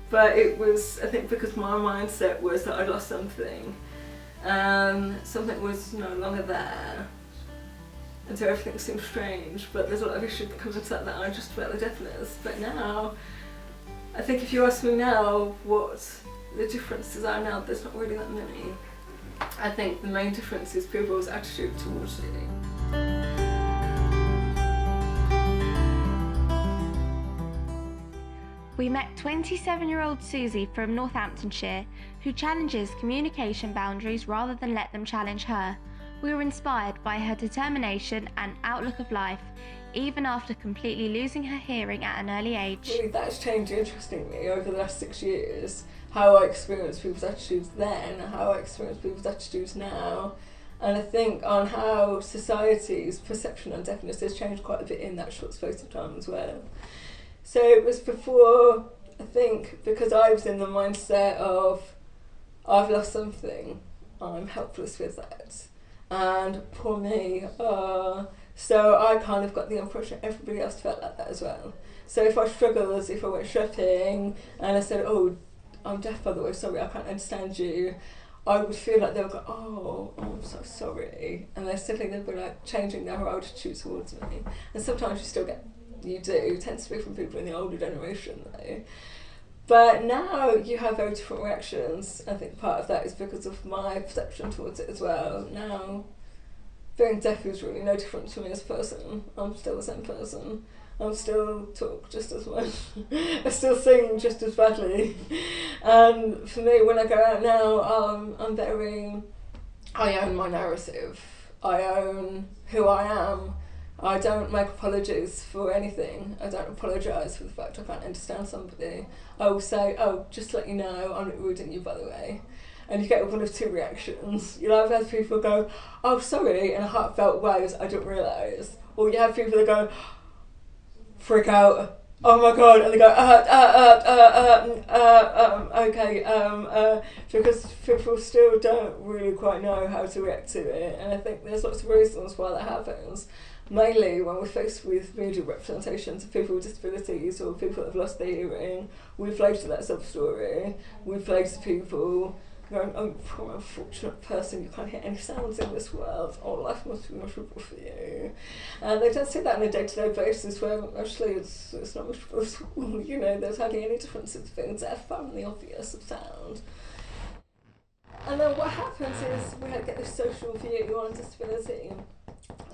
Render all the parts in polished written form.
But it was, I think, because my mindset was that I'd lost something, and something was no longer there, and so everything seemed strange. But there's a lot of issue that comes into that aren't just about the deafness. But now, I think if you ask me now what the differences are now, there's not really that many. I think the main difference is people's attitude towards it. We met 27-year-old Suzi from Northamptonshire, who challenges communication boundaries rather than let them challenge her. We were inspired by her determination and outlook of life, even after completely losing her hearing at an early age. Really, that's changed interestingly over the last 6 years, how I experience people's attitudes then, how I experience people's attitudes now. And I think on how society's perception on deafness has changed quite a bit in that short space of time as well. So it was before, I think, because I was in the mindset of, I've lost something, I'm helpless with that, and poor me. So I kind of got the impression everybody else felt like that as well. So if I struggled, if I went shopping, and I said, oh, I'm deaf by the way, sorry, I can't understand you, I would feel like they would go, oh, I'm so sorry. And they're suddenly they'd be like changing their whole attitude towards me. And sometimes you do, it tends to be from people in the older generation though. But now you have very different reactions. I think part of that is because of my perception towards it as well. Now, being deaf is really no different to me as a person. I'm still the same person. I still talk just as much. I still sing just as badly. And for me, when I go out now, I own my narrative. I own who I am. I don't make apologies for anything. I don't apologise for the fact I can't understand somebody. I will say, oh, just to let you know, I'm not rude at you, by the way. And you get one of two reactions. You'll either have people go, oh, sorry, in a heartfelt way, I didn't realise. Or you have people that go, freak out, oh my god, and they go, okay, because people still don't really quite know how to react to it. And I think there's lots of reasons why that happens. Mainly when we're faced with media representations of people with disabilities or people that have lost their hearing, we're faced with that sub-story. We're faced with people going, oh, you poor unfortunate person, you can't hear any sounds in this world, oh, life must be miserable for you. And they don't see that on a day-to-day basis where actually it's not miserable at all. You know, there's hardly any differences between deaf and the obvious of sound. And then what happens is we get this social view on disability.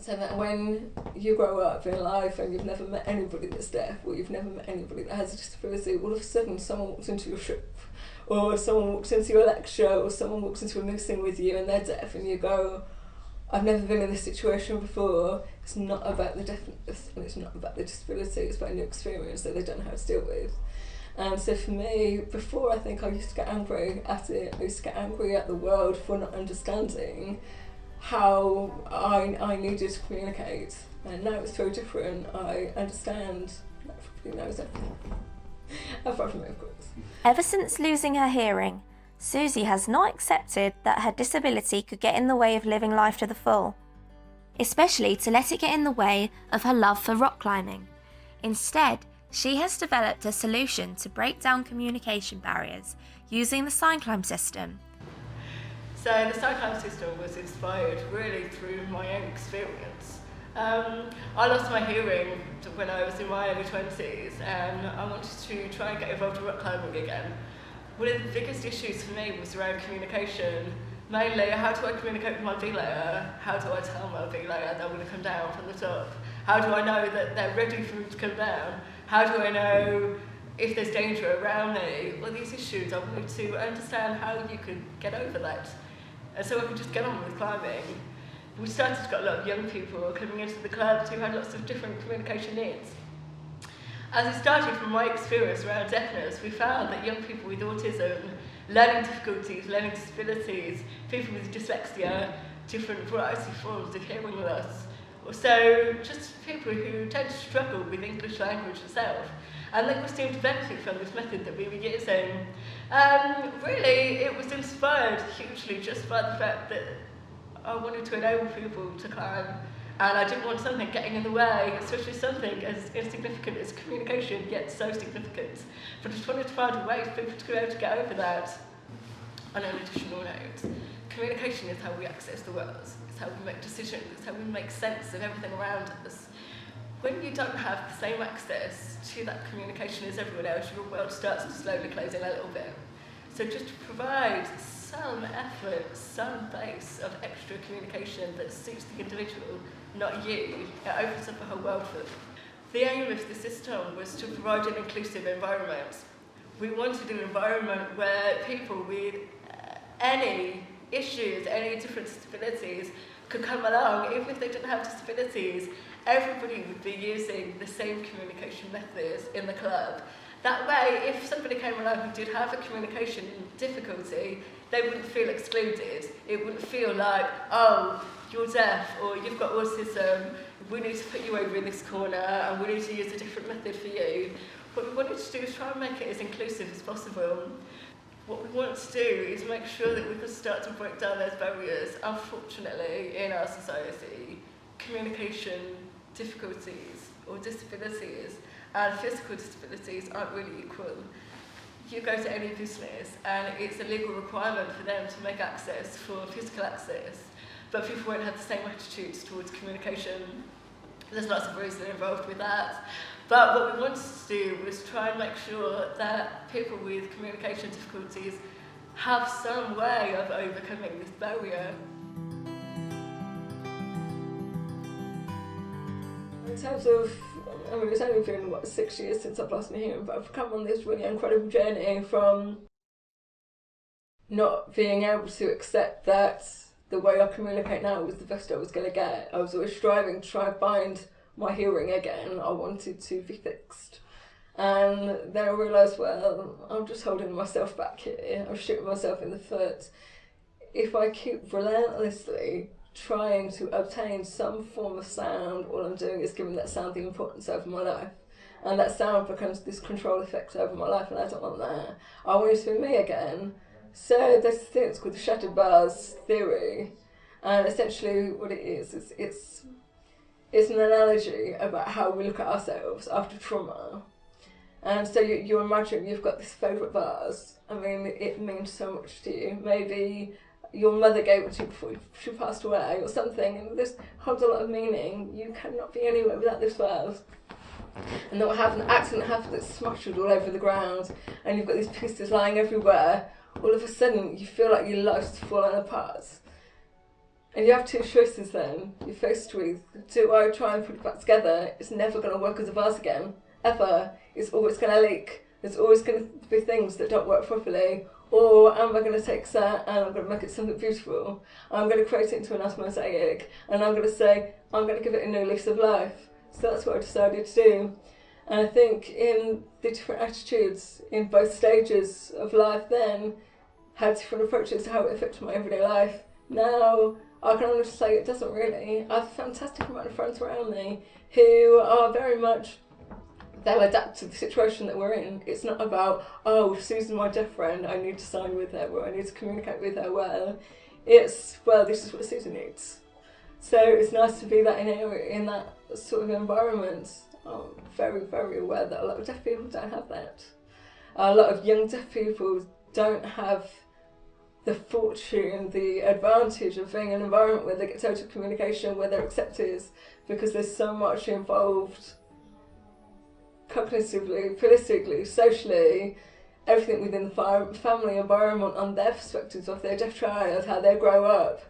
So that when you grow up in life and you've never met anybody that's deaf, or you've never met anybody that has a disability, all of a sudden someone walks into your shop, or someone walks into your lecture, or someone walks into a meeting with you and they're deaf, and you go, I've never been in this situation before. It's not about the deafness and it's not about the disability, it's about a new experience that they don't know how to deal with. And so for me, before I think I used to get angry at it, I used to get angry at the world for not understanding how I needed to communicate. And now it's so different. I understand that everybody knows everything. Apart from me, of course. Ever since losing her hearing, Suzi has not accepted that her disability could get in the way of living life to the full, especially to let it get in the way of her love for rock climbing. Instead, she has developed a solution to break down communication barriers using the sign climb system. So the sign climb system was inspired really through my own experience. I lost my hearing when I was in my early 20s, and I wanted to try and get involved in rock climbing again. One of the biggest issues for me was around communication. Mainly, how do I communicate with my V-layer? How do I tell my V-layer they're going to come down from the top? How do I know that they're ready for me to come down? How do I know if there's danger around me? All these issues, I wanted to understand how you could get over that. And so I could just get on with climbing. We started to get a lot of young people coming into the clubs who had lots of different communication needs. As it started from my experience around deafness, we found that young people with autism, learning difficulties, learning disabilities, people with dyslexia, different variety forms of hearing loss, also just people who tend to struggle with English language itself. And they all seem to benefit from this method that we were using. Really, it was inspired hugely just by the fact that I wanted to enable people to climb. And I didn't want something getting in the way, especially something as insignificant as communication, yet so significant. But I just wanted to find a way for people to be able to get over that. On an additional note, communication is how we access the world. It's how we make decisions. It's how we make sense of everything around us. When you don't have the same access to that communication as everyone else, your world starts to slowly close in a little bit. So just to provide some effort, some base of extra communication that suits the individual, not you, it opens up a whole world for them. The aim of the system was to provide an inclusive environment. We wanted an environment where people with any issues, any different disabilities could come along, even if they didn't have disabilities. Everybody would be using the same communication methods in the club. That way, if somebody came along who did have a communication difficulty, they wouldn't feel excluded. It wouldn't feel like, oh, you're deaf or you've got autism, we need to put you over in this corner and we need to use a different method for you. What we wanted to do is try and make it as inclusive as possible. What we want to do is make sure that we can start to break down those barriers. Unfortunately, in our society, communication difficulties or disabilities and physical disabilities aren't really equal. You go to any business and it's a legal requirement for them to make access for physical access, but people won't have the same attitudes towards communication. There's lots of reasons involved with that. But what we wanted to do was try and make sure that people with communication difficulties have some way of overcoming this barrier. In terms of, I mean, it's only been, 6 years since I've lost my hearing, but I've come on this really incredible journey from not being able to accept that the way I communicate now was the best I was going to get. I was always striving to try and find my hearing again. I wanted to be fixed. And then I realised, well, I'm just holding myself back here. I'm shooting myself in the foot. If I keep relentlessly trying to obtain some form of sound, all I'm doing is giving that sound the importance over my life. And that sound becomes this control effect over my life, and I don't want that. I want it to be me again. So there's this thing that's called the shattered bars theory. And essentially what it is it's an analogy about how we look at ourselves after trauma. And so you imagine you've got this favourite vase. I mean, it means so much to you. Maybe your mother gave it to you before she passed away or something, and this holds a lot of meaning. You cannot be anywhere without this vase. And then what happened, an accident happened, it's smashed all over the ground, and you've got these pieces lying everywhere. All of a sudden, you feel like your life's falling apart. And you have two choices then. You're faced with, do I try and put it back together? It's never going to work as a vase again, ever. It's always going to leak. There's always going to be things that don't work properly. Or am I going to take that and I'm going to make it something beautiful? I'm going to create it into a nice mosaic. And I'm going to say, I'm going to give it a new lease of life. So that's what I decided to do. And I think in the different attitudes in both stages of life then, had different approaches to how it affected my everyday life. Now, I can honestly say it doesn't really. I have a fantastic amount of friends around me who are very much, they'll adapt to the situation that we're in. It's not about, oh, Suzi's my deaf friend, I need to sign with her, or I need to communicate with her well. It's, well, this is what Suzi needs. So it's nice to be that in that sort of environment. I'm very, very aware that a lot of deaf people don't have that. A lot of young deaf people don't have the fortune, the advantage of being in an environment where they get total communication, where they're accepted, because there's so much involved cognitively, politically, socially, everything within the family environment on their perspectives of their deaf child, how they grow up.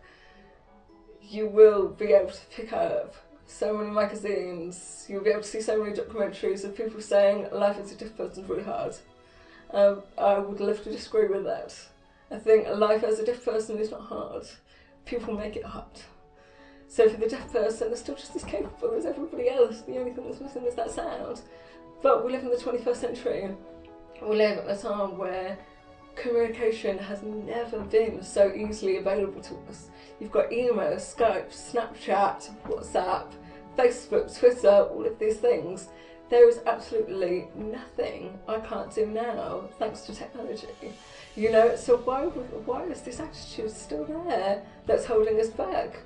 You will be able to pick up so many magazines, you'll be able to see so many documentaries of people saying life as a deaf person is really hard. I would love to disagree with that. I think life as a deaf person is not hard. People make it hard. So for the deaf person, they're still just as capable as everybody else. The only thing that's missing is that sound. But we live in the 21st century. We live at a time where communication has never been so easily available to us. You've got email, Skype, Snapchat, WhatsApp, Facebook, Twitter, all of these things. There is absolutely nothing I can't do now thanks to technology. You know, so why is this attitude still there that's holding us back?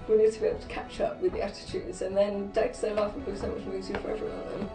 we need to be able to catch up with the attitudes, and then day-to-day life will be so much easier for everyone then.